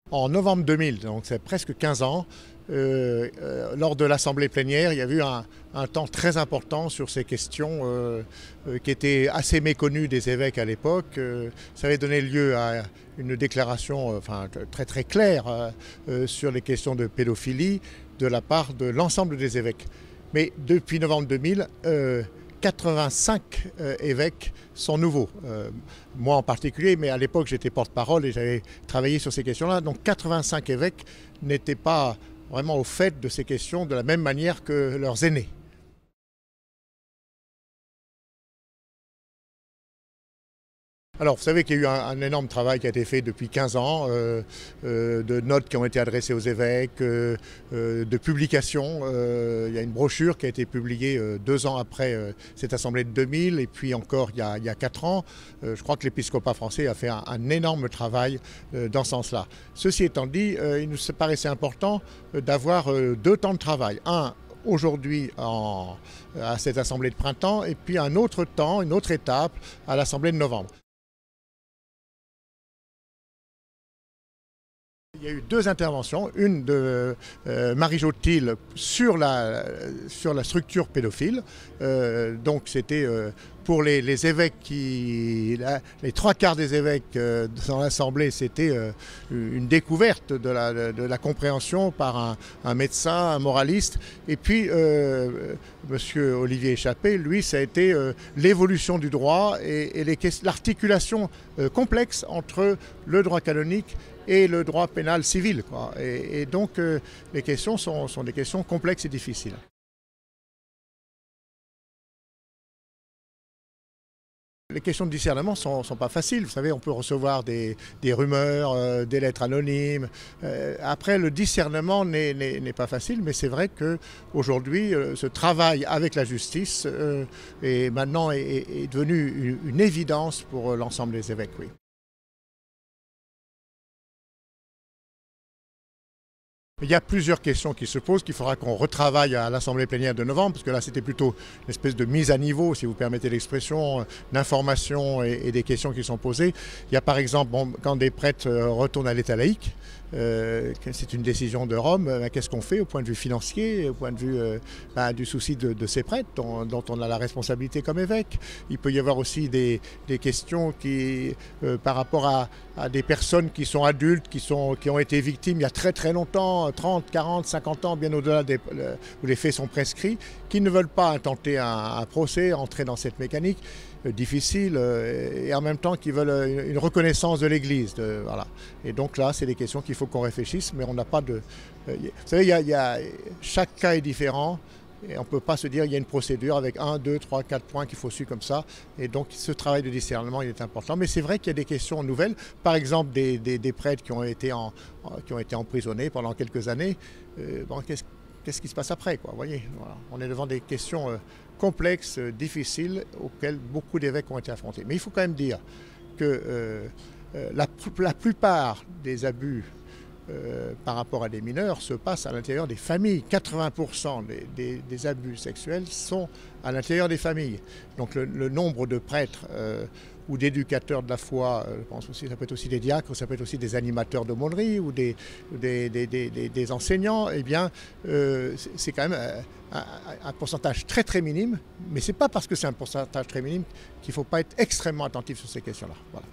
En novembre 2000, donc c'est presque 15 ans, lors de l'Assemblée plénière, il y a eu un temps très important sur ces questions qui étaient assez méconnues des évêques à l'époque. Ça avait donné lieu à une déclaration très très claire sur les questions de pédophilie de la part de l'ensemble des évêques. Mais depuis novembre 2000, 85 évêques sont nouveaux. Moi en particulier, mais à l'époque j'étais porte-parole et j'avais travaillé sur ces questions-là. Donc 85 évêques n'étaient pas vraiment au fait de ces questions de la même manière que leurs aînés. Alors, vous savez qu'il y a eu un énorme travail qui a été fait depuis 15 ans, de notes qui ont été adressées aux évêques, de publications. Il y a une brochure qui a été publiée 2 ans après cette assemblée de 2000, et puis encore il y a 4 ans. Je crois que l'épiscopat français a fait un énorme travail dans ce sens-là. Ceci étant dit, il nous paraissait important d'avoir 2 temps de travail. Un, aujourd'hui à cette assemblée de printemps, et puis un autre temps, une autre étape à l'assemblée de novembre. Il y a eu 2 interventions, une de Marie-Jo Thiel sur la structure pédophile. Donc c'était pour les évêques les 3/4 des évêques dans l'Assemblée, c'était une découverte de la compréhension par un médecin, un moraliste. Et puis monsieur Olivier Échappé, lui, ça a été l'évolution du droit et l'articulation complexe entre le droit canonique et le droit pénal civil, quoi. Et donc les questions sont des questions complexes et difficiles. Les questions de discernement ne sont pas faciles. Vous savez, on peut recevoir des rumeurs, des lettres anonymes. Après, le discernement n'est pas facile, mais c'est vrai qu'aujourd'hui, ce travail avec la justice maintenant est devenu une évidence pour l'ensemble des évêques, oui. Il y a plusieurs questions qui se posent, qu'il faudra qu'on retravaille à l'Assemblée plénière de novembre, parce que là c'était plutôt une espèce de mise à niveau, si vous permettez l'expression, d'informations et des questions qui sont posées. Il y a par exemple, quand des prêtres retournent à l'état laïque, c'est une décision de Rome, qu'est-ce qu'on fait au point de vue financier, au point de vue du souci de ces prêtres dont on a la responsabilité comme évêque. Il peut y avoir aussi des questions par rapport à des personnes qui sont adultes, qui ont été victimes il y a très très longtemps, 30, 40, 50 ans, bien au-delà où les faits sont prescrits, qui ne veulent pas intenter un procès, entrer dans cette mécanique difficile, et en même temps qui veulent une reconnaissance de l'Église. Voilà. Et donc là, c'est des questions qu'il faut qu'on réfléchisse, mais on n'a pas de... vous savez, chaque cas est différent. Et on ne peut pas se dire qu'il y a une procédure avec 1, 2, 3, 4 points qu'il faut suivre comme ça. Et donc ce travail de discernement il est important. Mais c'est vrai qu'il y a des questions nouvelles. Par exemple des prêtres qui ont été emprisonnés pendant quelques années. Qu'est-ce qui se passe après, quoi, vous voyez, voilà. On est devant des questions complexes, difficiles, auxquelles beaucoup d'évêques ont été affrontés. Mais il faut quand même dire que la plupart des abus par rapport à des mineurs se passe à l'intérieur des familles. 80% des abus sexuels sont à l'intérieur des familles. Donc le nombre de prêtres ou d'éducateurs de la foi, je pense aussi, ça peut être aussi des diacres, ça peut être aussi des animateurs d'aumônerie ou des enseignants, eh bien c'est quand même un pourcentage très très minime, mais ce n'est pas parce que c'est un pourcentage très minime qu'il ne faut pas être extrêmement attentif sur ces questions-là. Voilà.